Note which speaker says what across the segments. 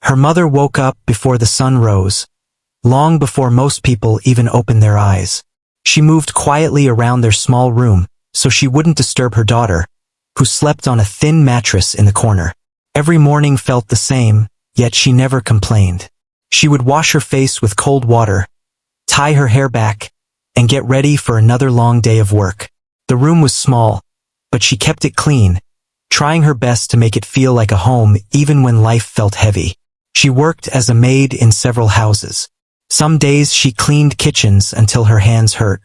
Speaker 1: Her mother woke up before the sun rose, long before most people even opened their eyes. She moved quietly around their small room so she wouldn't disturb her daughter, who slept on a thin mattress in the corner. Every morning felt the same, yet she never complained. She would wash her face with cold water, tie her hair back, and get ready for another long day of work. The room was small, but she kept it clean, trying her best to make it feel like a home even when life felt heavy. She worked as a maid in several houses. Some days she cleaned kitchens until her hands hurt.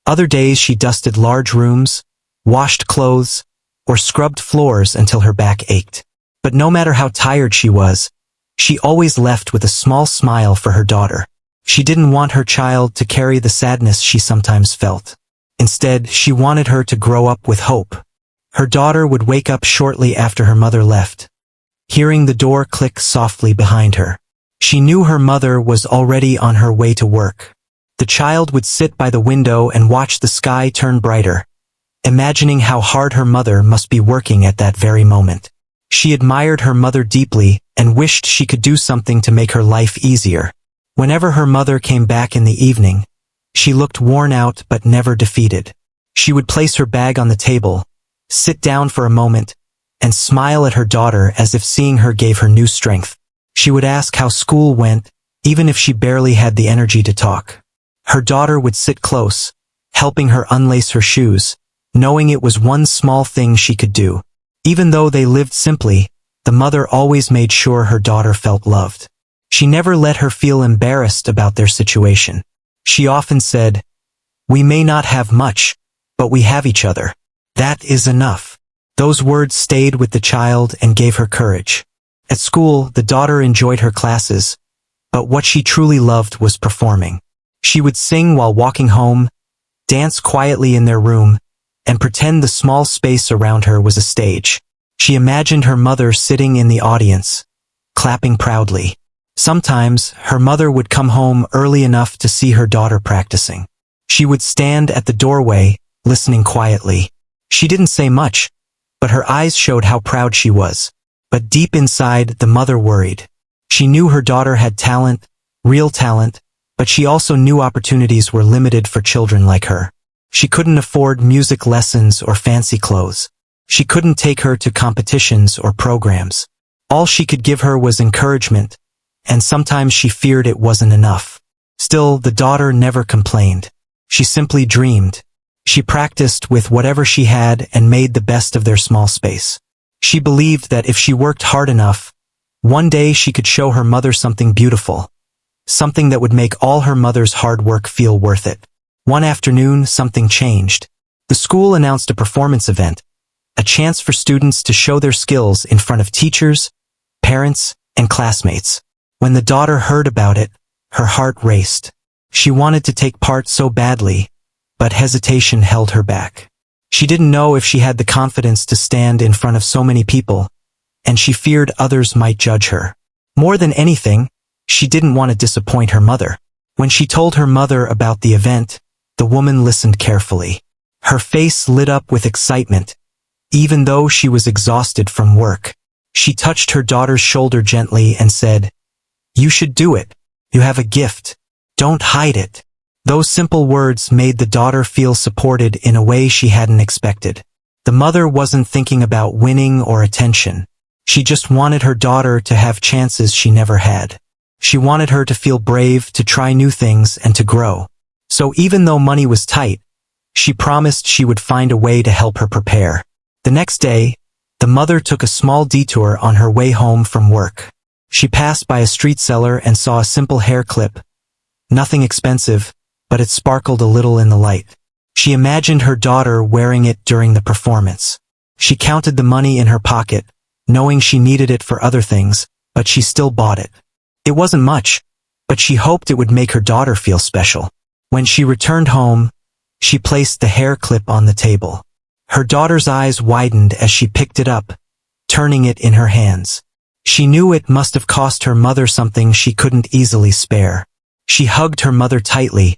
Speaker 1: Other days she dusted large rooms, washed clothes, or scrubbed floors until her back ached. But no matter how tired she was, she always left with a small smile for her daughter. She didn't want her child to carry the sadness she sometimes felt. Instead, she wanted her to grow up with hope. Her daughter would wake up shortly after her mother left, hearing the door click softly behind her. She knew her mother was already on her way to work. The child would sit by the window and watch the sky turn brighter, imagining how hard her mother must be working at that very moment. She admired her mother deeply and wished she could do something to make her life easier. Whenever her mother came back in the evening, she looked worn out but never defeated. She would place her bag on the table, sit down for a moment, and smile at her daughter as if seeing her gave her new strength. She would ask how school went, even if she barely had the energy to talk. Her daughter would sit close, helping her unlace her shoes, knowing it was one small thing she could do. Even though they lived simply, the mother always made sure her daughter felt loved. She never let her feel embarrassed about their situation. She often said, "We may not have much, but we have each other. That is enough." Those words stayed with the child and gave her courage. At school, the daughter enjoyed her classes, but what she truly loved was performing. She would sing while walking home, dance quietly in their room, and pretend the small space around her was a stage. She imagined her mother sitting in the audience, clapping proudly. Sometimes, her mother would come home early enough to see her daughter practicing. She would stand at the doorway, listening quietly. She didn't say much, but her eyes showed how proud she was. But deep inside, the mother worried. She knew her daughter had talent, real talent, but she also knew opportunities were limited for children like her. She couldn't afford music lessons or fancy clothes. She couldn't take her to competitions or programs. All she could give her was encouragement, and sometimes she feared it wasn't enough. Still, the daughter never complained. She simply dreamed. She practiced with whatever she had and made the best of their small space. She believed that if she worked hard enough, one day she could show her mother something beautiful, something that would make all her mother's hard work feel worth it. One afternoon, something changed. The school announced a performance event, a chance for students to show their skills in front of teachers, parents, and classmates. When the daughter heard about it, her heart raced. She wanted to take part so badly, but hesitation held her back. She didn't know if she had the confidence to stand in front of so many people, and she feared others might judge her. More than anything, she didn't want to disappoint her mother. When she told her mother about the event, the woman listened carefully. Her face lit up with excitement, even though she was exhausted from work. She touched her daughter's shoulder gently and said, "You should do it. You have a gift. Don't hide it." Those simple words made the daughter feel supported in a way she hadn't expected. The mother wasn't thinking about winning or attention. She just wanted her daughter to have chances she never had. She wanted her to feel brave, to try new things, and to grow. So even though money was tight, she promised she would find a way to help her prepare. The next day, the mother took a small detour on her way home from work. She passed by a street seller and saw a simple hair clip. Nothing expensive, but it sparkled a little in the light. She imagined her daughter wearing it during the performance. She counted the money in her pocket, knowing she needed it for other things, but she still bought it. It wasn't much, but she hoped it would make her daughter feel special. When she returned home, she placed the hair clip on the table. Her daughter's eyes widened as she picked it up, turning it in her hands. She knew it must have cost her mother something she couldn't easily spare. She hugged her mother tightly,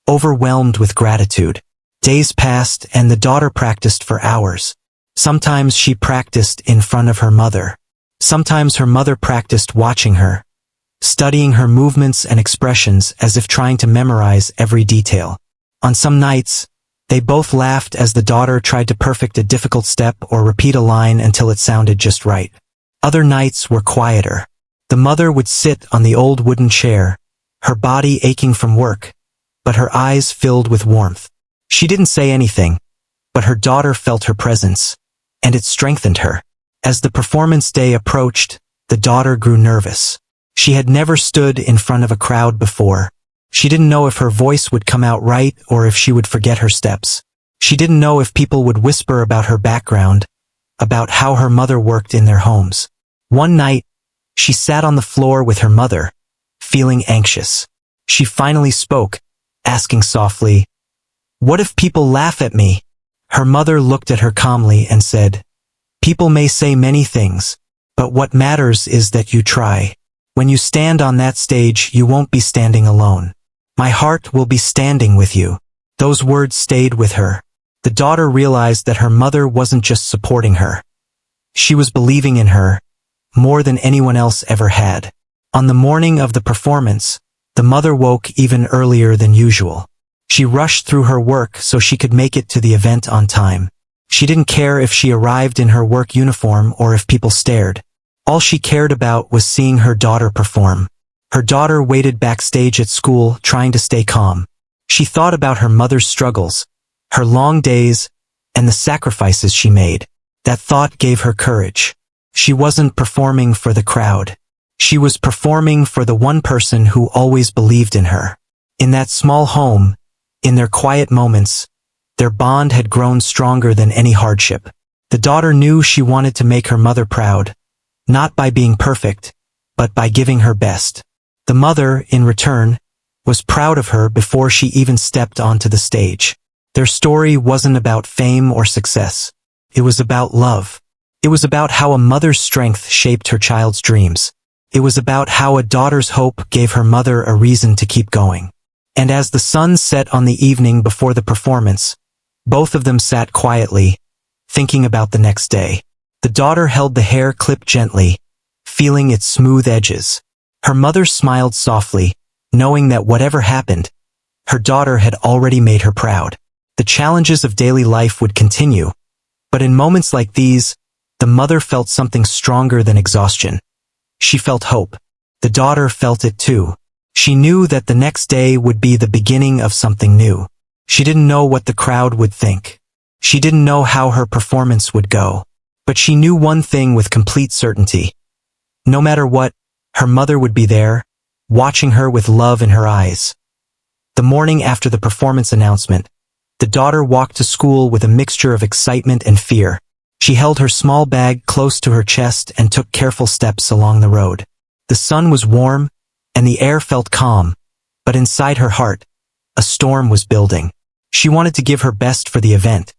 Speaker 1: overwhelmed with gratitude. Days passed and the daughter practiced for hours. Sometimes she practiced in front of her mother. Sometimes her mother practiced watching her, studying her movements and expressions as if trying to memorize every detail. On some nights, they both laughed as the daughter tried to perfect a difficult step or repeat a line until it sounded just right. Other nights were quieter. The mother would sit on the old wooden chair, her body aching from work, but her eyes filled with warmth. She didn't say anything, but her daughter felt her presence, and it strengthened her. As the performance day approached, the daughter grew nervous. She had never stood in front of a crowd before. She didn't know if her voice would come out right or if she would forget her steps. She didn't know if people would whisper about her background, about how her mother worked in their homes. One night, she sat on the floor with her mother, feeling anxious. She finally spoke, asking softly, "What if people laugh at me?" Her mother looked at her calmly and said, "People may say many things, but what matters is that you try. When you stand on that stage, you won't be standing alone. My heart will be standing with you." Those words stayed with her. The daughter realized that her mother wasn't just supporting her. She was believing in her, more than anyone else ever had. On the morning of the performance, the mother woke even earlier than usual. She rushed through her work so she could make it to the event on time. She didn't care if she arrived in her work uniform or if people stared. All she cared about was seeing her daughter perform. Her daughter waited backstage at school, trying to stay calm. She thought about her mother's struggles, her long days, and the sacrifices she made. That thought gave her courage. She wasn't performing for the crowd. She was performing for the one person who always believed in her. In that small home, in their quiet moments, their bond had grown stronger than any hardship. The daughter knew she wanted to make her mother proud, not by being perfect, but by giving her best. The mother, in return, was proud of her before she even stepped onto the stage. Their story wasn't about fame or success. It was about love. It was about how a mother's strength shaped her child's dreams. It was about how a daughter's hope gave her mother a reason to keep going. And as the sun set on the evening before the performance, both of them sat quietly, thinking about the next day. The daughter held the hair clipped gently, feeling its smooth edges. Her mother smiled softly, knowing that whatever happened, her daughter had already made her proud. The challenges of daily life would continue, but in moments like these, the mother felt something stronger than exhaustion. She felt hope. The daughter felt it too. She knew that the next day would be the beginning of something new. She didn't know what the crowd would think. She didn't know how her performance would go. But she knew one thing with complete certainty. No matter what, her mother would be there, watching her with love in her eyes. The morning after the performance announcement, the daughter walked to school with a mixture of excitement and fear. She held her small bag close to her chest and took careful steps along the road. The sun was warm, and the air felt calm, but inside her heart, a storm was building. She wanted to give her best for the event,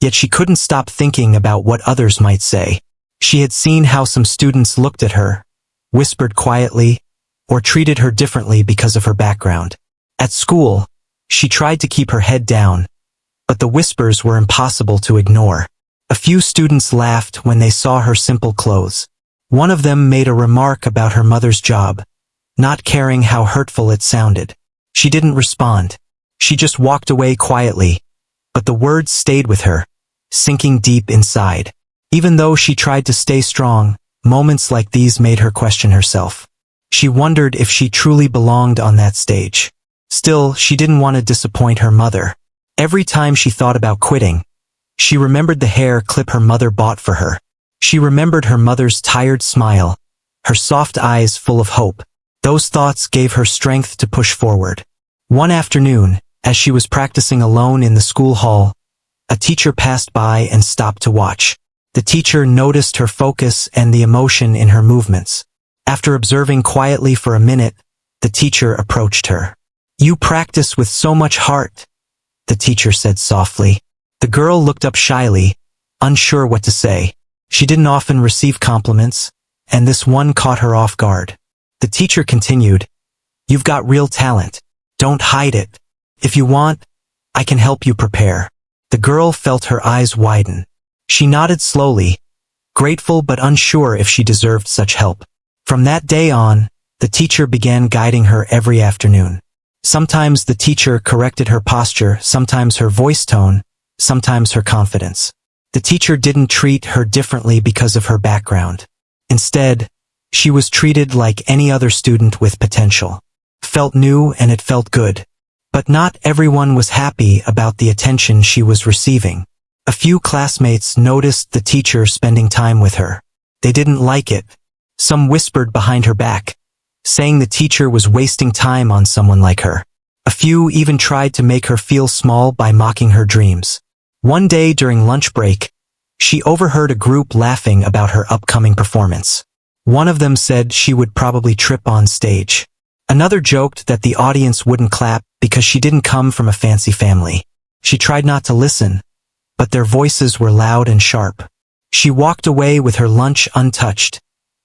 Speaker 1: yet she couldn't stop thinking about what others might say. She had seen how some students looked at her, whispered quietly, or treated her differently because of her background. At school, she tried to keep her head down, but the whispers were impossible to ignore. A few students laughed when they saw her simple clothes. One of them made a remark about her mother's job, not caring how hurtful it sounded. She didn't respond. She just walked away quietly, but the words stayed with her, sinking deep inside. Even though she tried to stay strong, moments like these made her question herself. She wondered if she truly belonged on that stage. Still, she didn't want to disappoint her mother. Every time she thought about quitting, she remembered the hair clip her mother bought for her. She remembered her mother's tired smile, her soft eyes full of hope. Those thoughts gave her strength to push forward. One afternoon, as she was practicing alone in the school hall, a teacher passed by and stopped to watch. The teacher noticed her focus and the emotion in her movements. After observing quietly for a minute, the teacher approached her. "You practice with so much heart," the teacher said softly. The girl looked up shyly, unsure what to say. She didn't often receive compliments, and this one caught her off guard. The teacher continued, "You've got real talent. Don't hide it. If you want, I can help you prepare." The girl felt her eyes widen. She nodded slowly, grateful but unsure if she deserved such help. From that day on, the teacher began guiding her every afternoon. Sometimes the teacher corrected her posture, sometimes her voice tone, sometimes her confidence. The teacher didn't treat her differently because of her background. Instead, she was treated like any other student with potential. Felt new and it felt good. But not everyone was happy about the attention she was receiving. A few classmates noticed the teacher spending time with her. They didn't like it. Some whispered behind her back, saying the teacher was wasting time on someone like her. A few even tried to make her feel small by mocking her dreams. One day during lunch break, she overheard a group laughing about her upcoming performance. One of them said she would probably trip on stage. Another joked that the audience wouldn't clap because she didn't come from a fancy family. She tried not to listen, but their voices were loud and sharp. She walked away with her lunch untouched,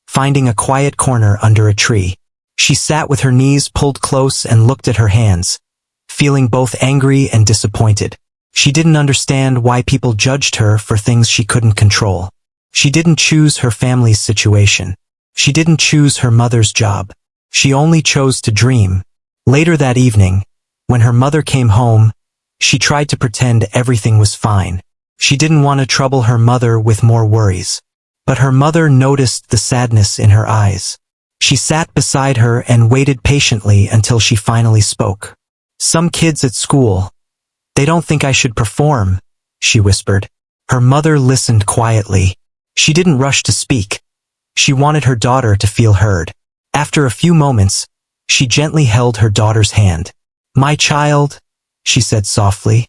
Speaker 1: finding a quiet corner under a tree. She sat with her knees pulled close and looked at her hands, feeling both angry and disappointed. She didn't understand why people judged her for things she couldn't control. She didn't choose her family's situation. She didn't choose her mother's job. She only chose to dream. Later that evening, when her mother came home, she tried to pretend everything was fine. She didn't want to trouble her mother with more worries. But her mother noticed the sadness in her eyes. She sat beside her and waited patiently until she finally spoke. "Some kids at school, they don't think I should perform," she whispered. Her mother listened quietly. She didn't rush to speak. She wanted her daughter to feel heard. After a few moments, she gently held her daughter's hand. "My child," she said softly,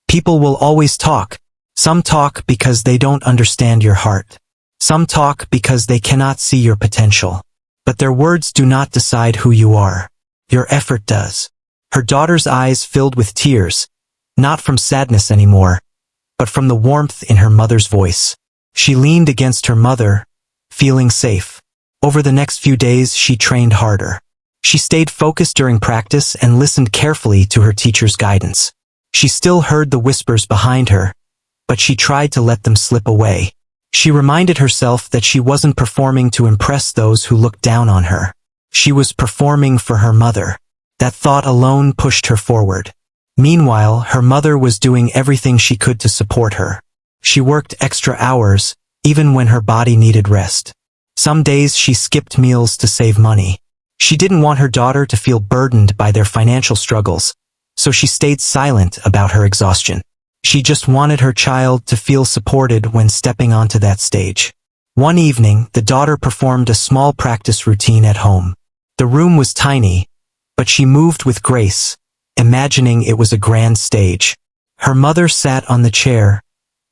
Speaker 1: "people will always talk. Some talk because they don't understand your heart. Some talk because they cannot see your potential. But their words do not decide who you are. Your effort does." Her daughter's eyes filled with tears, not from sadness anymore, but from the warmth in her mother's voice. She leaned against her mother, feeling safe. Over the next few days, she trained harder. She stayed focused during practice and listened carefully to her teacher's guidance. She still heard the whispers behind her, but she tried to let them slip away. She reminded herself that she wasn't performing to impress those who looked down on her. She was performing for her mother. That thought alone pushed her forward. Meanwhile, her mother was doing everything she could to support her. She worked extra hours, even when her body needed rest. Some days she skipped meals to save money. She didn't want her daughter to feel burdened by their financial struggles, so she stayed silent about her exhaustion. She just wanted her child to feel supported when stepping onto that stage. One evening, the daughter performed a small practice routine at home. The room was tiny, but she moved with grace, imagining it was a grand stage. Her mother sat on the chair,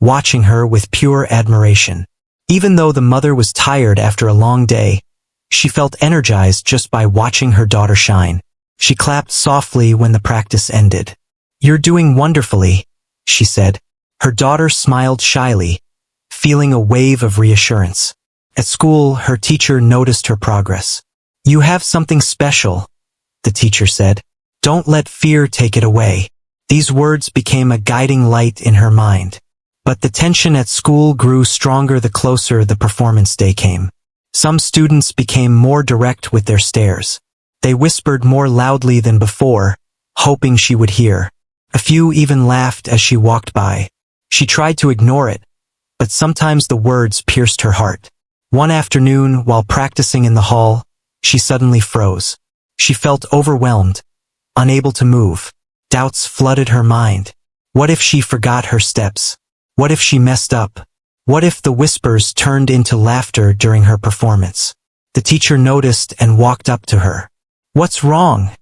Speaker 1: watching her with pure admiration. Even though the mother was tired after a long day, she felt energized just by watching her daughter shine. She clapped softly when the practice ended. "You're doing wonderfully," she said. Her daughter smiled shyly, feeling a wave of reassurance. At school, her teacher noticed her progress. "You have something special," the teacher said. "Don't let fear take it away." These words became a guiding light in her mind. But the tension at school grew stronger the closer the performance day came. Some students became more direct with their stares. They whispered more loudly than before, hoping she would hear. A few even laughed as she walked by. She tried to ignore it, but sometimes the words pierced her heart. One afternoon, while practicing in the hall, she suddenly froze. She felt overwhelmed, unable to move. Doubts flooded her mind. What if she forgot her steps? What if she messed up? What if the whispers turned into laughter during her performance? The teacher noticed and walked up to her. "What's wrong?"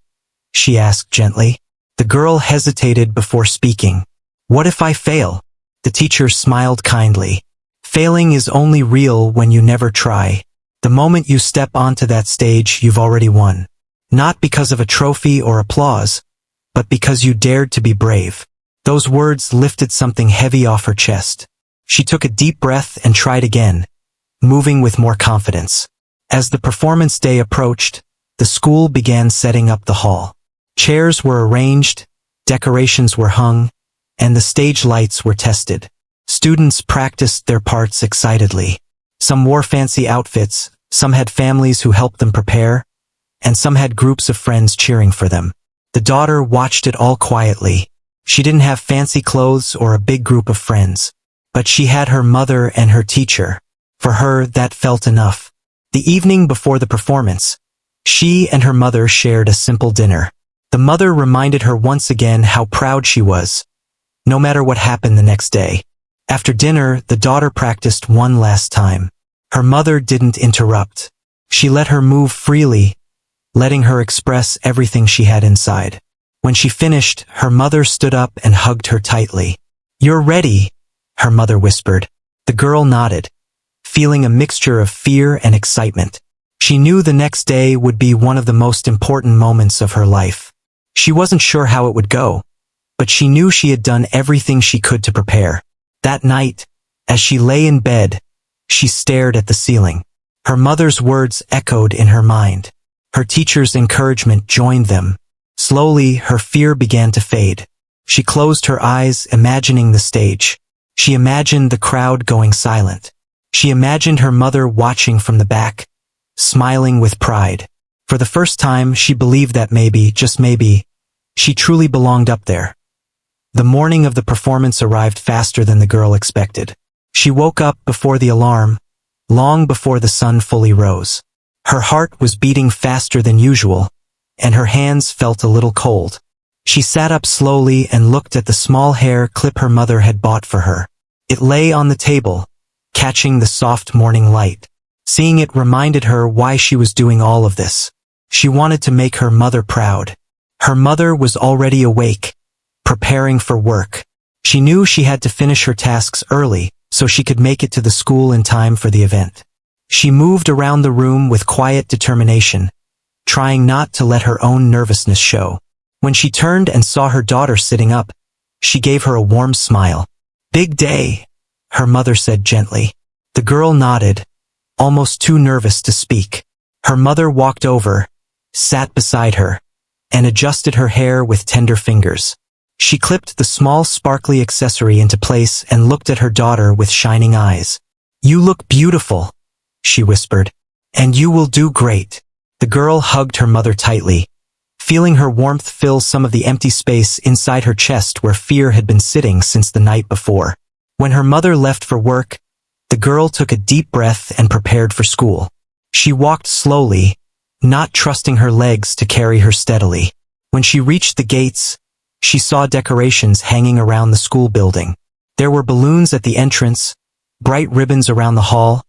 Speaker 1: she asked gently. The girl hesitated before speaking. "What if I fail?" The teacher smiled kindly. "Failing is only real when you never try. The moment you step onto that stage, you've already won. Not because of a trophy or applause, but because you dared to be brave." Those words lifted something heavy off her chest. She took a deep breath and tried again, moving with more confidence. As the performance day approached, the school began setting up the hall. Chairs were arranged, decorations were hung, and the stage lights were tested. Students practiced their parts excitedly. Some wore fancy outfits, some had families who helped them prepare, and some had groups of friends cheering for them. The daughter watched it all quietly. She didn't have fancy clothes or a big group of friends, but she had her mother and her teacher. For her, that felt enough. The evening before the performance, she and her mother shared a simple dinner. The mother reminded her once again how proud she was, no matter what happened the next day. After dinner, the daughter practiced one last time. Her mother didn't interrupt. She let her move freely, letting her express everything she had inside. When she finished, her mother stood up and hugged her tightly. "You're ready," her mother whispered. The girl nodded, feeling a mixture of fear and excitement. She knew the next day would be one of the most important moments of her life. She wasn't sure how it would go, but she knew she had done everything she could to prepare. That night, as she lay in bed, she stared at the ceiling. Her mother's words echoed in her mind. Her teacher's encouragement joined them. Slowly, her fear began to fade. She closed her eyes, imagining the stage. She imagined the crowd going silent. She imagined her mother watching from the back, smiling with pride. For the first time, she believed that maybe, just maybe, she truly belonged up there. The morning of the performance arrived faster than the girl expected. She woke up before the alarm, long before the sun fully rose. Her heart was beating faster than usual, and her hands felt a little cold. She sat up slowly and looked at the small hair clip her mother had bought for her. It lay on the table, catching the soft morning light. Seeing it reminded her why she was doing all of this. She wanted to make her mother proud. Her mother was already awake, preparing for work. She knew she had to finish her tasks early so she could make it to the school in time for the event. She moved around the room with quiet determination, trying not to let her own nervousness show. When she turned and saw her daughter sitting up, she gave her a warm smile. "Big day," her mother said gently. The girl nodded, almost too nervous to speak. Her mother walked over, sat beside her, and adjusted her hair with tender fingers. She clipped the small sparkly accessory into place and looked at her daughter with shining eyes. "You look beautiful," she whispered, "and you will do great." The girl hugged her mother tightly, feeling her warmth fill some of the empty space inside her chest where fear had been sitting since the night before. When her mother left for work, the girl took a deep breath and prepared for school. She walked slowly, not trusting her legs to carry her steadily. When she reached the gates, she saw decorations hanging around the school building. There were balloons at the entrance, bright ribbons around the hall,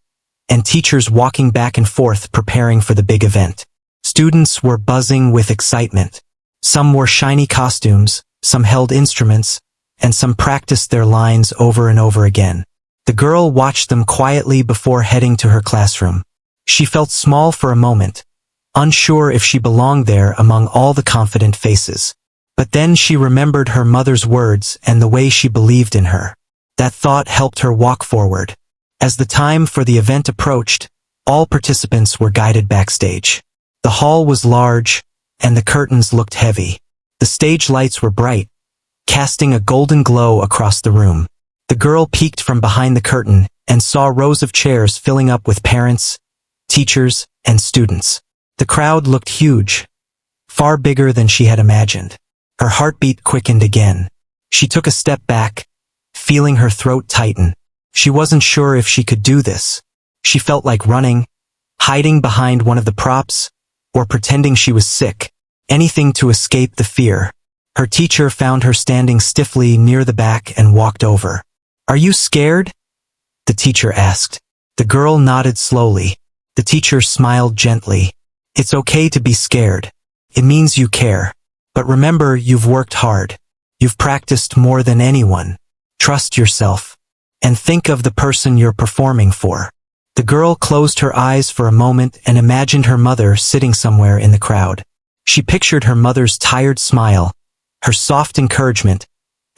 Speaker 1: and teachers walking back and forth preparing for the big event. Students were buzzing with excitement. Some wore shiny costumes, some held instruments, and some practiced their lines over and over again. The girl watched them quietly before heading to her classroom. She felt small for a moment, unsure if she belonged there among all the confident faces. But then she remembered her mother's words and the way she believed in her. That thought helped her walk forward. As the time for the event approached, all participants were guided backstage. The hall was large, and the curtains looked heavy. The stage lights were bright, casting a golden glow across the room. The girl peeked from behind the curtain and saw rows of chairs filling up with parents, teachers, and students. The crowd looked huge, far bigger than she had imagined. Her heartbeat quickened again. She took a step back, feeling her throat tighten. She wasn't sure if she could do this. She felt like running, hiding behind one of the props, or pretending she was sick, anything to escape the fear. Her teacher found her standing stiffly near the back and walked over. "Are you scared?" the teacher asked. The girl nodded slowly. The teacher smiled gently. "It's okay to be scared. It means you care. But remember, you've worked hard. You've practiced more than anyone. Trust yourself. And think of the person you're performing for." The girl closed her eyes for a moment and imagined her mother sitting somewhere in the crowd. She pictured her mother's tired smile, her soft encouragement,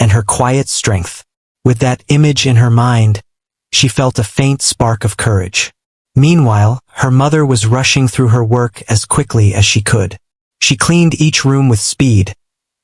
Speaker 1: and her quiet strength. With that image in her mind, she felt a faint spark of courage. Meanwhile, her mother was rushing through her work as quickly as she could. She cleaned each room with speed,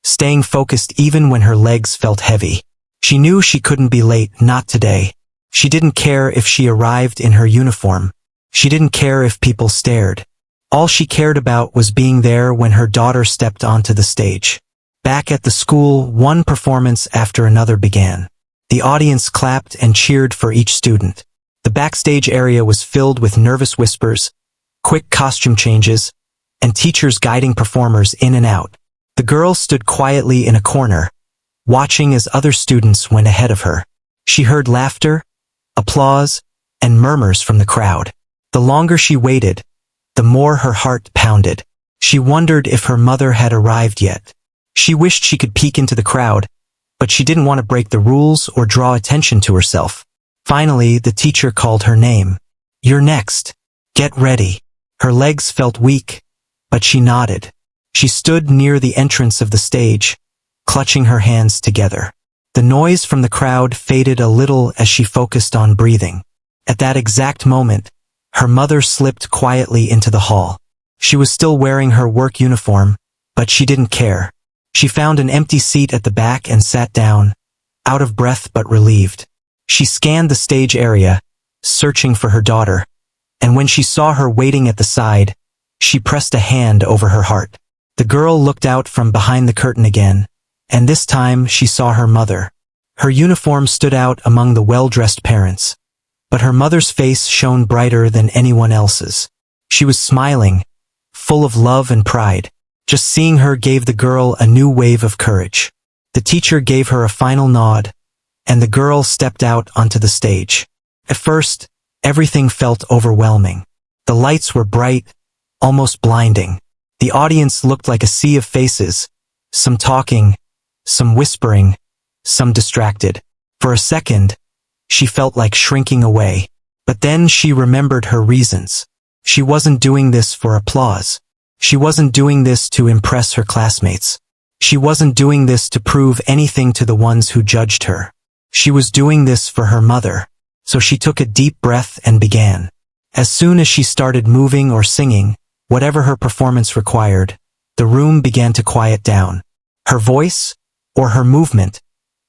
Speaker 1: staying focused even when her legs felt heavy. She knew she couldn't be late, not today. She didn't care if she arrived in her uniform. She didn't care if people stared. All she cared about was being there when her daughter stepped onto the stage. Back at the school, one performance after another began. The audience clapped and cheered for each student. The backstage area was filled with nervous whispers, quick costume changes, and teachers guiding performers in and out. The girl stood quietly in a corner, watching as other students went ahead of her. She heard laughter, applause, and murmurs from the crowd. The longer she waited, the more her heart pounded. She wondered if her mother had arrived yet. She wished she could peek into the crowd, but she didn't want to break the rules or draw attention to herself. Finally, the teacher called her name. "You're next. Get ready." Her legs felt weak, but she nodded. She stood near the entrance of the stage, clutching her hands together. The noise from the crowd faded a little as she focused on breathing. At that exact moment, her mother slipped quietly into the hall. She was still wearing her work uniform, but she didn't care. She found an empty seat at the back and sat down, out of breath but relieved. She scanned the stage area, searching for her daughter, and when she saw her waiting at the side, she pressed a hand over her heart. The girl looked out from behind the curtain again, and this time she saw her mother. Her uniform stood out among the well-dressed parents, but her mother's face shone brighter than anyone else's. She was smiling, full of love and pride. Just seeing her gave the girl a new wave of courage. The teacher gave her a final nod, and the girl stepped out onto the stage. At first, everything felt overwhelming. The lights were bright, almost blinding. The audience looked like a sea of faces, some talking, some whispering, some distracted. For a second, she felt like shrinking away. But then she remembered her reasons. She wasn't doing this for applause. She wasn't doing this to impress her classmates. She wasn't doing this to prove anything to the ones who judged her. She was doing this for her mother. So she took a deep breath and began. As soon as she started moving or singing, whatever her performance required, the room began to quiet down. Her voice, or her movement,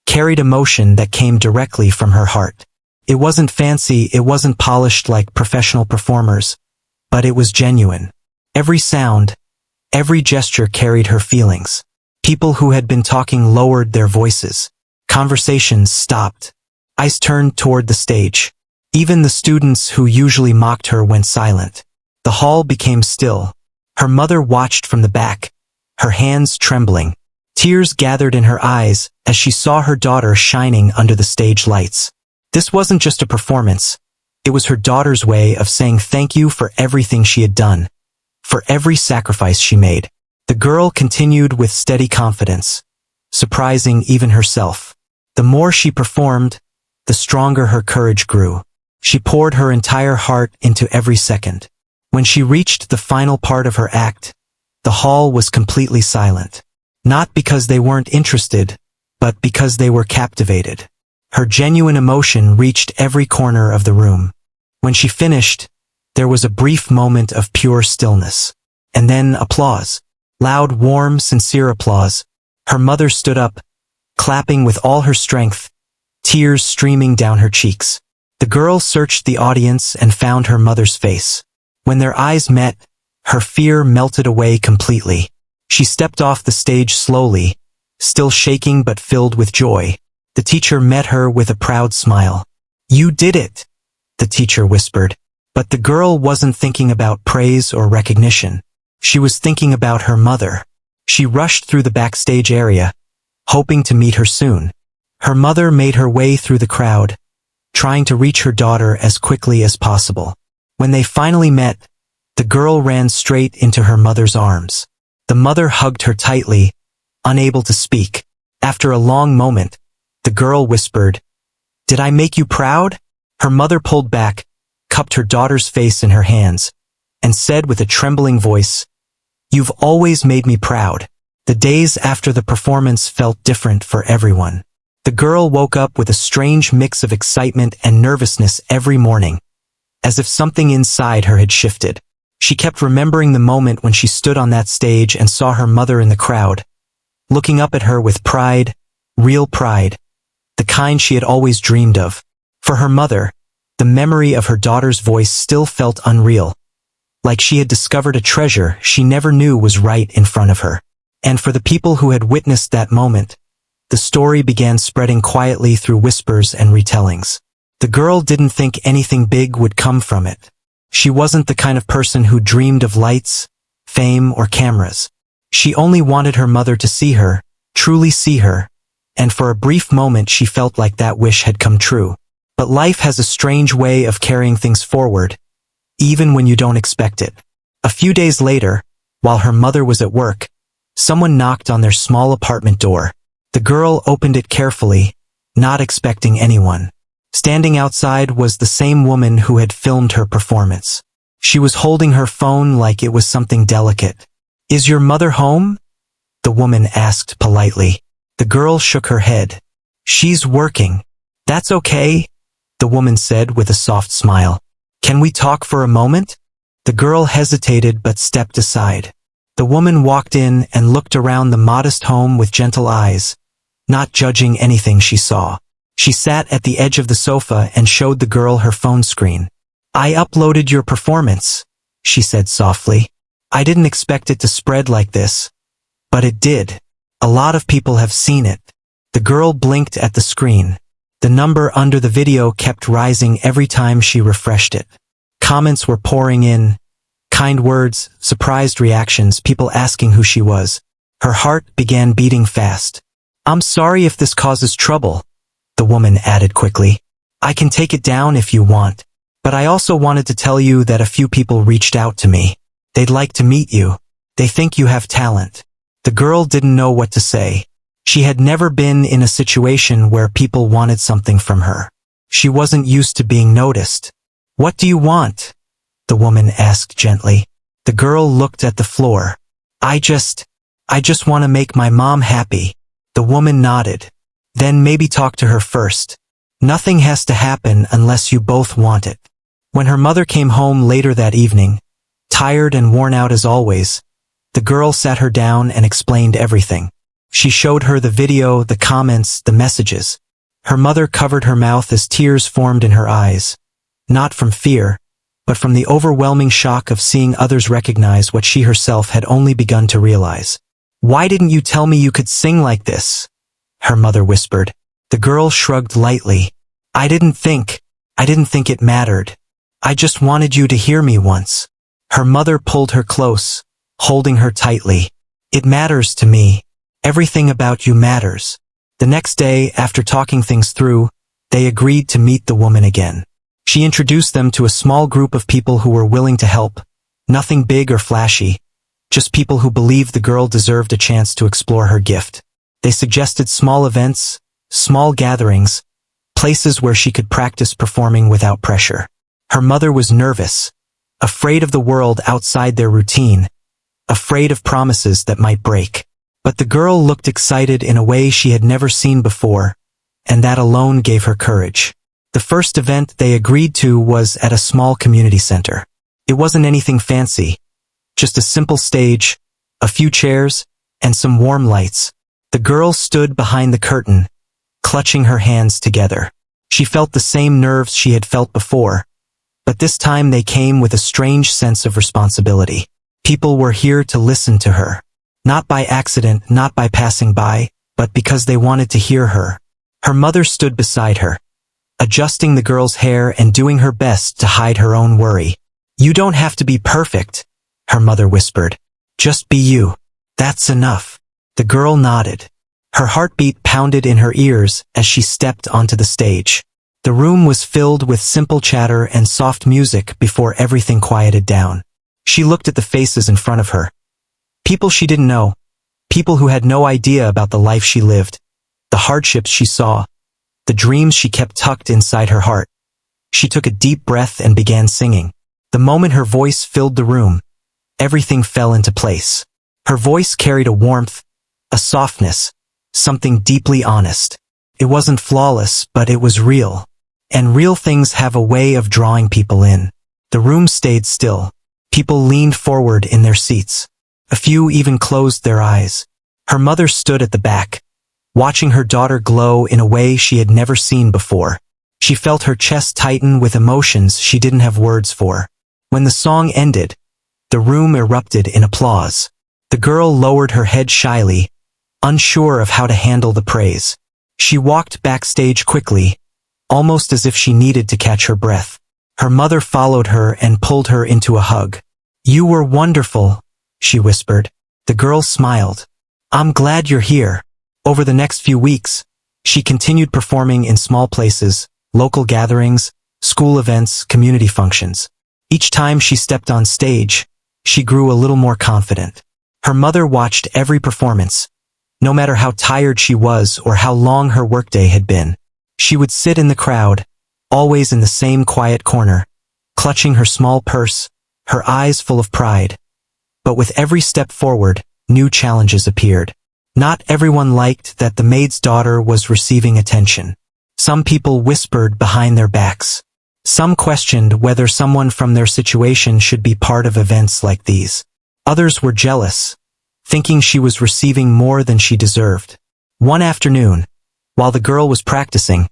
Speaker 1: carried emotion that came directly from her heart. It wasn't fancy, it wasn't polished like professional performers, but it was genuine. Every sound, every gesture carried her feelings. People who had been talking lowered their voices. Conversations stopped. Eyes turned toward the stage. Even the students who usually mocked her went silent. The hall became still. Her mother watched from the back, her hands trembling. Tears gathered in her eyes as she saw her daughter shining under the stage lights. This wasn't just a performance. It was her daughter's way of saying thank you for everything she had done, for every sacrifice she made. The girl continued with steady confidence, surprising even herself. The more she performed, the stronger her courage grew. She poured her entire heart into every second. When she reached the final part of her act, the hall was completely silent. Not because they weren't interested, but because they were captivated. Her genuine emotion reached every corner of the room. When she finished, there was a brief moment of pure stillness. And then applause. Loud, warm, sincere applause. Her mother stood up, clapping with all her strength, tears streaming down her cheeks. The girl searched the audience and found her mother's face. When their eyes met, her fear melted away completely. She stepped off the stage slowly, still shaking but filled with joy. The teacher met her with a proud smile. "You did it," the teacher whispered. But the girl wasn't thinking about praise or recognition. She was thinking about her mother. She rushed through the backstage area, hoping to meet her soon. Her mother made her way through the crowd, trying to reach her daughter as quickly as possible. When they finally met, the girl ran straight into her mother's arms. The mother hugged her tightly, unable to speak. After a long moment, the girl whispered, "Did I make you proud?" Her mother pulled back, cupped her daughter's face in her hands, and said with a trembling voice, "You've always made me proud." The days after the performance felt different for everyone. The girl woke up with a strange mix of excitement and nervousness every morning, as if something inside her had shifted. She kept remembering the moment when she stood on that stage and saw her mother in the crowd, looking up at her with pride, real pride, the kind she had always dreamed of. For her mother, the memory of her daughter's voice still felt unreal, like she had discovered a treasure she never knew was right in front of her. And for the people who had witnessed that moment, the story began spreading quietly through whispers and retellings. The girl didn't think anything big would come from it. She wasn't the kind of person who dreamed of lights, fame, or cameras. She only wanted her mother to see her, truly see her, and for a brief moment she felt like that wish had come true. But life has a strange way of carrying things forward, even when you don't expect it. A few days later, while her mother was at work, someone knocked on their small apartment door. The girl opened it carefully, not expecting anyone. Standing outside was the same woman who had filmed her performance. She was holding her phone like it was something delicate. "Is your mother home?" the woman asked politely. The girl shook her head. "She's working." "That's okay," the woman said with a soft smile. "Can we talk for a moment?" The girl hesitated but stepped aside. The woman walked in and looked around the modest home with gentle eyes, not judging anything she saw. She sat at the edge of the sofa and showed the girl her phone screen. "I uploaded your performance," she said softly. "I didn't expect it to spread like this, but it did. A lot of people have seen it." The girl blinked at the screen. The number under the video kept rising every time she refreshed it. Comments were pouring in. Kind words, surprised reactions, people asking who she was. Her heart began beating fast. "I'm sorry if this causes trouble," the woman added quickly. "I can take it down if you want. But I also wanted to tell you that a few people reached out to me. They'd like to meet you. They think you have talent." The girl didn't know what to say. She had never been in a situation where people wanted something from her. She wasn't used to being noticed. "What do you want?" the woman asked gently. The girl looked at the floor. I just want to make my mom happy." The woman nodded. "Then maybe talk to her first. Nothing has to happen unless you both want it." When her mother came home later that evening, tired and worn out as always, the girl sat her down and explained everything. She showed her the video, the comments, the messages. Her mother covered her mouth as tears formed in her eyes, not from fear, but from the overwhelming shock of seeing others recognize what she herself had only begun to realize. "Why didn't you tell me you could sing like this?" her mother whispered. The girl shrugged lightly. I didn't think it mattered. I just wanted you to hear me once." Her mother pulled her close, holding her tightly. "It matters to me. Everything about you matters." The next day, after talking things through, they agreed to meet the woman again. She introduced them to a small group of people who were willing to help. Nothing big or flashy, just people who believed the girl deserved a chance to explore her gift. They suggested small events, small gatherings, places where she could practice performing without pressure. Her mother was nervous, afraid of the world outside their routine, afraid of promises that might break. But the girl looked excited in a way she had never seen before, and that alone gave her courage. The first event they agreed to was at a small community center. It wasn't anything fancy, just a simple stage, a few chairs, and some warm lights. The girl stood behind the curtain, clutching her hands together. She felt the same nerves she had felt before, but this time they came with a strange sense of responsibility. People were here to listen to her. Not by accident, not by passing by, but because they wanted to hear her. Her mother stood beside her, adjusting the girl's hair and doing her best to hide her own worry. "You don't have to be perfect," her mother whispered. "Just be you. That's enough." The girl nodded. Her heartbeat pounded in her ears as she stepped onto the stage. The room was filled with simple chatter and soft music before everything quieted down. She looked at the faces in front of her. People she didn't know. People who had no idea about the life she lived, the hardships she saw, the dreams she kept tucked inside her heart. She took a deep breath and began singing. The moment her voice filled the room, everything fell into place. Her voice carried a warmth, a softness, something deeply honest. It wasn't flawless, but it was real. And real things have a way of drawing people in. The room stayed still. People leaned forward in their seats. A few even closed their eyes. Her mother stood at the back, watching her daughter glow in a way she had never seen before. She felt her chest tighten with emotions she didn't have words for. When the song ended, the room erupted in applause. The girl lowered her head shyly, unsure of how to handle the praise. She walked backstage quickly, almost as if she needed to catch her breath. Her mother followed her and pulled her into a hug. "You were wonderful," she whispered. The girl smiled. "I'm glad you're here." Over the next few weeks, she continued performing in small places, local gatherings, school events, community functions. Each time she stepped on stage, she grew a little more confident. Her mother watched every performance, no matter how tired she was or how long her workday had been. She would sit in the crowd, always in the same quiet corner, clutching her small purse, her eyes full of pride. But with every step forward, new challenges appeared. Not everyone liked that the maid's daughter was receiving attention. Some people whispered behind their backs. Some questioned whether someone from their situation should be part of events like these. Others were jealous, thinking she was receiving more than she deserved. One afternoon, while the girl was practicing,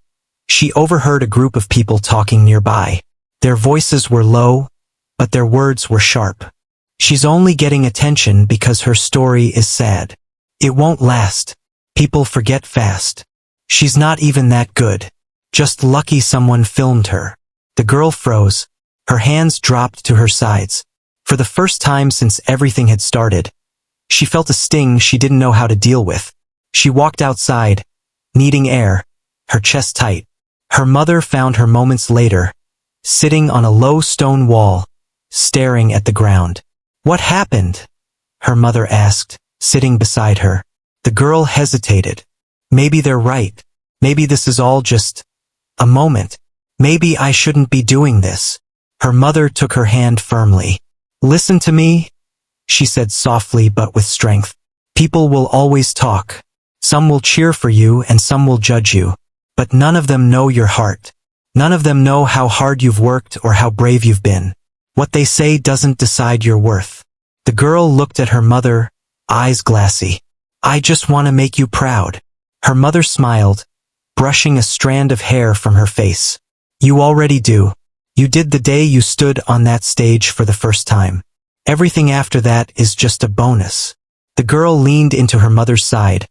Speaker 1: she overheard a group of people talking nearby. Their voices were low, but their words were sharp. "She's only getting attention because her story is sad. It won't last. People forget fast. She's not even that good. Just lucky someone filmed her." The girl froze. Her hands dropped to her sides. For the first time since everything had started, she felt a sting she didn't know how to deal with. She walked outside, needing air, her chest tight. Her mother found her moments later, sitting on a low stone wall, staring at the ground. "What happened?" her mother asked, sitting beside her. The girl hesitated. "Maybe they're right. Maybe this is all just a moment. Maybe I shouldn't be doing this." Her mother took her hand firmly. "Listen to me," she said softly but with strength. "People will always talk. Some will cheer for you and some will judge you. But none of them know your heart. None of them know how hard you've worked or how brave you've been. What they say doesn't decide your worth." The girl looked at her mother, eyes glassy. "I just want to make you proud." Her mother smiled, brushing a strand of hair from her face. "You already do. You did the day you stood on that stage for the first time. Everything after that is just a bonus." The girl leaned into her mother's side,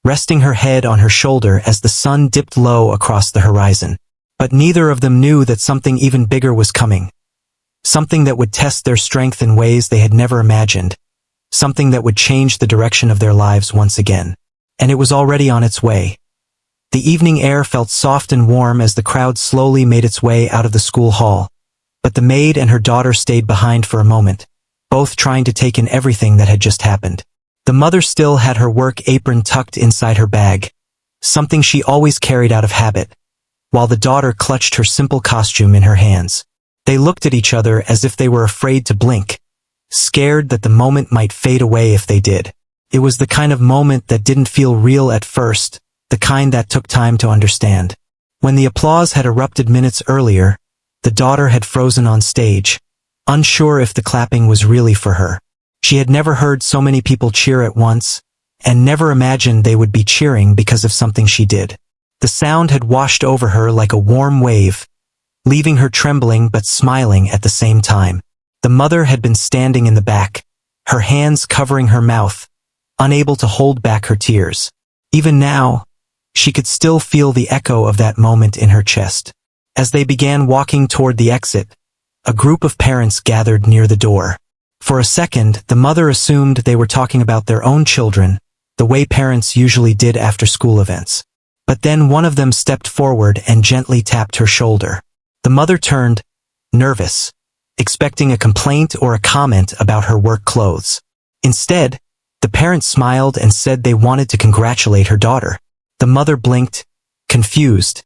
Speaker 1: resting her head on her shoulder as the sun dipped low across the horizon. But neither of them knew that something even bigger was coming. Something that would test their strength in ways they had never imagined. Something that would change the direction of their lives once again. And it was already on its way. The evening air felt soft and warm as the crowd slowly made its way out of the school hall. But the maid and her daughter stayed behind for a moment, both trying to take in everything that had just happened. The mother still had her work apron tucked inside her bag, something she always carried out of habit, while the daughter clutched her simple costume in her hands. They looked at each other as if they were afraid to blink, scared that the moment might fade away if they did. It was the kind of moment that didn't feel real at first, the kind that took time to understand. When the applause had erupted minutes earlier, the daughter had frozen on stage, unsure if the clapping was really for her. She had never heard so many people cheer at once, and never imagined they would be cheering because of something she did. The sound had washed over her like a warm wave, leaving her trembling but smiling at the same time. The mother had been standing in the back, her hands covering her mouth, unable to hold back her tears. Even now, she could still feel the echo of that moment in her chest. As they began walking toward the exit, a group of parents gathered near the door. For a second, the mother assumed they were talking about their own children, the way parents usually did after school events. But then one of them stepped forward and gently tapped her shoulder. The mother turned, nervous, expecting a complaint or a comment about her work clothes. Instead, the parent smiled and said they wanted to congratulate her daughter. The mother blinked, confused,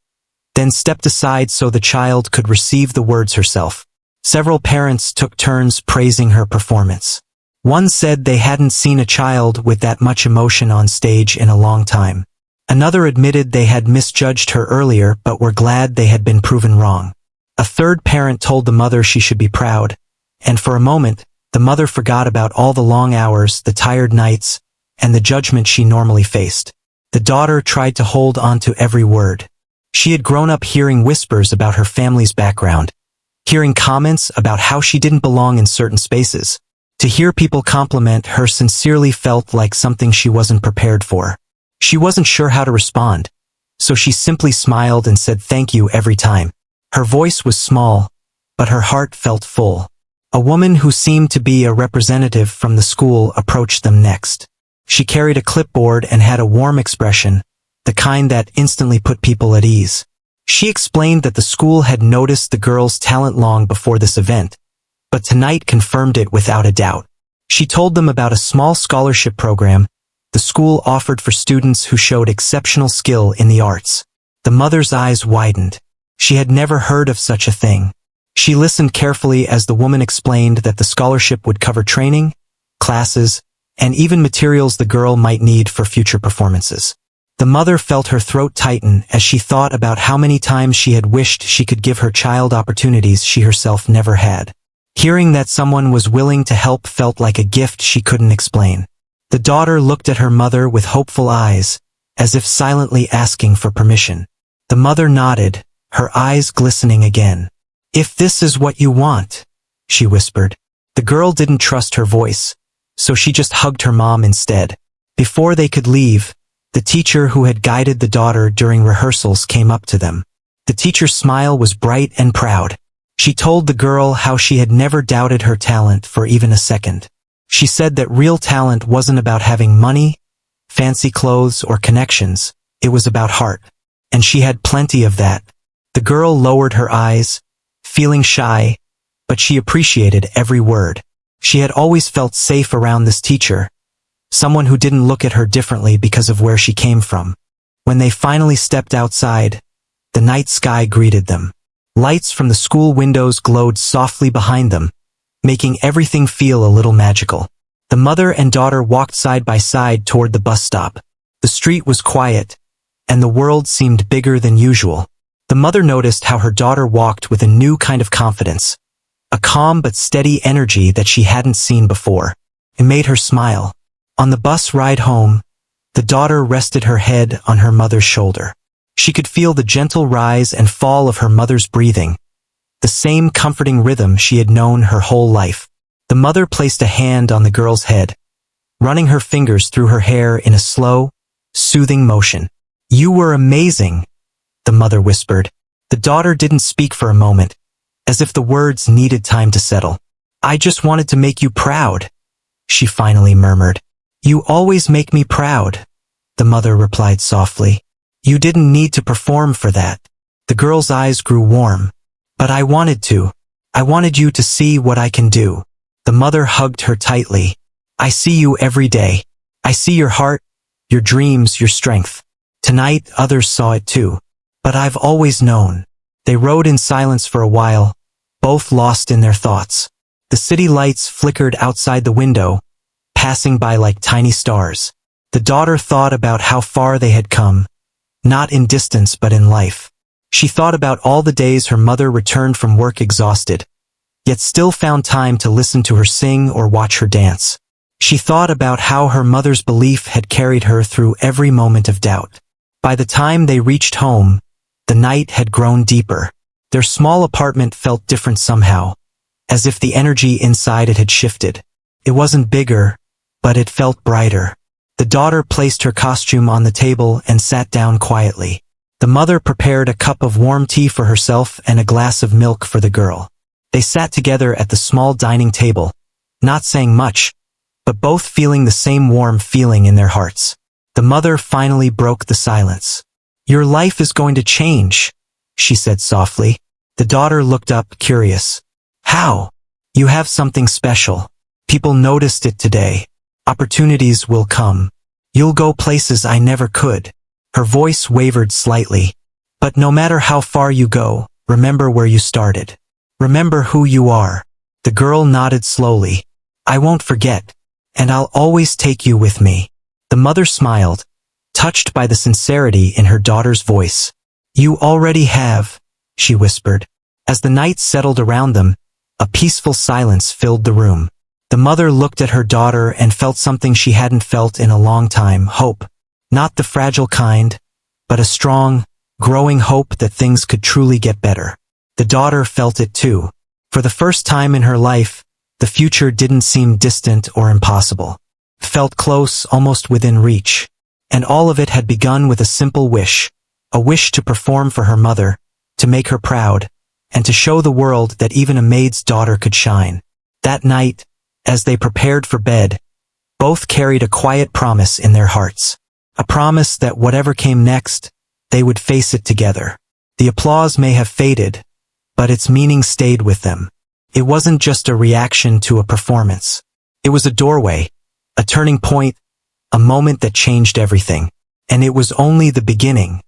Speaker 1: then stepped aside so the child could receive the words herself. Several parents took turns praising her performance. One said they hadn't seen a child with that much emotion on stage in a long time. Another admitted they had misjudged her earlier but were glad they had been proven wrong. A third parent told the mother she should be proud, and for a moment, the mother forgot about all the long hours, the tired nights, and the judgment she normally faced. The daughter tried to hold on to every word. She had grown up hearing whispers about her family's background, hearing comments about how she didn't belong in certain spaces. To hear people compliment her sincerely felt like something she wasn't prepared for. She wasn't sure how to respond, so she simply smiled and said thank you every time. Her voice was small, but her heart felt full. A woman who seemed to be a representative from the school approached them next. She carried a clipboard and had a warm expression, the kind that instantly put people at ease. She explained that the school had noticed the girl's talent long before this event, but tonight confirmed it without a doubt. She told them about a small scholarship program the school offered for students who showed exceptional skill in the arts. The mother's eyes widened. She had never heard of such a thing. She listened carefully as the woman explained that the scholarship would cover training, classes, and even materials the girl might need for future performances. The mother felt her throat tighten as she thought about how many times she had wished she could give her child opportunities she herself never had. Hearing that someone was willing to help felt like a gift she couldn't explain. The daughter looked at her mother with hopeful eyes, as if silently asking for permission. The mother nodded, her eyes glistening again. "If this is what you want," she whispered. The girl didn't trust her voice, so she just hugged her mom instead. Before they could leave, the teacher who had guided the daughter during rehearsals came up to them. The teacher's smile was bright and proud. She told the girl how she had never doubted her talent for even a second. She said that real talent wasn't about having money, fancy clothes, or connections. It was about heart. And she had plenty of that. The girl lowered her eyes, feeling shy, but she appreciated every word. She had always felt safe around this teacher, someone who didn't look at her differently because of where she came from. When they finally stepped outside, the night sky greeted them. Lights from the school windows glowed softly behind them, making everything feel a little magical. The mother and daughter walked side by side toward the bus stop. The street was quiet, and the world seemed bigger than usual. The mother noticed how her daughter walked with a new kind of confidence, a calm but steady energy that she hadn't seen before. It made her smile. On the bus ride home, the daughter rested her head on her mother's shoulder. She could feel the gentle rise and fall of her mother's breathing, the same comforting rhythm she had known her whole life. The mother placed a hand on the girl's head, running her fingers through her hair in a slow, soothing motion. "You were amazing," the mother whispered. The daughter didn't speak for a moment, as if the words needed time to settle. "I just wanted to make you proud," she finally murmured. "You always make me proud," the mother replied softly. "You didn't need to perform for that." The girl's eyes grew warm. "But I wanted to. I wanted you to see what I can do." The mother hugged her tightly. "I see you every day. I see your heart, your dreams, your strength. Tonight, others saw it too. But I've always known." They rode in silence for a while, both lost in their thoughts. The city lights flickered outside the window, passing by like tiny stars. The daughter thought about how far they had come, not in distance but in life. She thought about all the days her mother returned from work exhausted, yet still found time to listen to her sing or watch her dance. She thought about how her mother's belief had carried her through every moment of doubt. By the time they reached home, the night had grown deeper. Their small apartment felt different somehow, as if the energy inside it had shifted. It wasn't bigger, but it felt brighter. The daughter placed her costume on the table and sat down quietly. The mother prepared a cup of warm tea for herself and a glass of milk for the girl. They sat together at the small dining table, not saying much, but both feeling the same warm feeling in their hearts. The mother finally broke the silence. "Your life is going to change," she said softly. The daughter looked up, curious. "How?" "You have something special. People noticed it today. Opportunities will come. You'll go places I never could." Her voice wavered slightly. "But no matter how far you go, remember where you started. Remember who you are." The girl nodded slowly. "I won't forget, and I'll always take you with me." The mother smiled, touched by the sincerity in her daughter's voice. "You already have," she whispered. As the night settled around them, a peaceful silence filled the room. The mother looked at her daughter and felt something she hadn't felt in a long time, hope. Not the fragile kind, but a strong, growing hope that things could truly get better. The daughter felt it too. For the first time in her life, the future didn't seem distant or impossible. It felt close, almost within reach. And all of it had begun with a simple wish. A wish to perform for her mother, to make her proud, and to show the world that even a maid's daughter could shine. That night, as they prepared for bed, both carried a quiet promise in their hearts. A promise that whatever came next, they would face it together. The applause may have faded, but its meaning stayed with them. It wasn't just a reaction to a performance. It was a doorway, a turning point, a moment that changed everything. And it was only the beginning.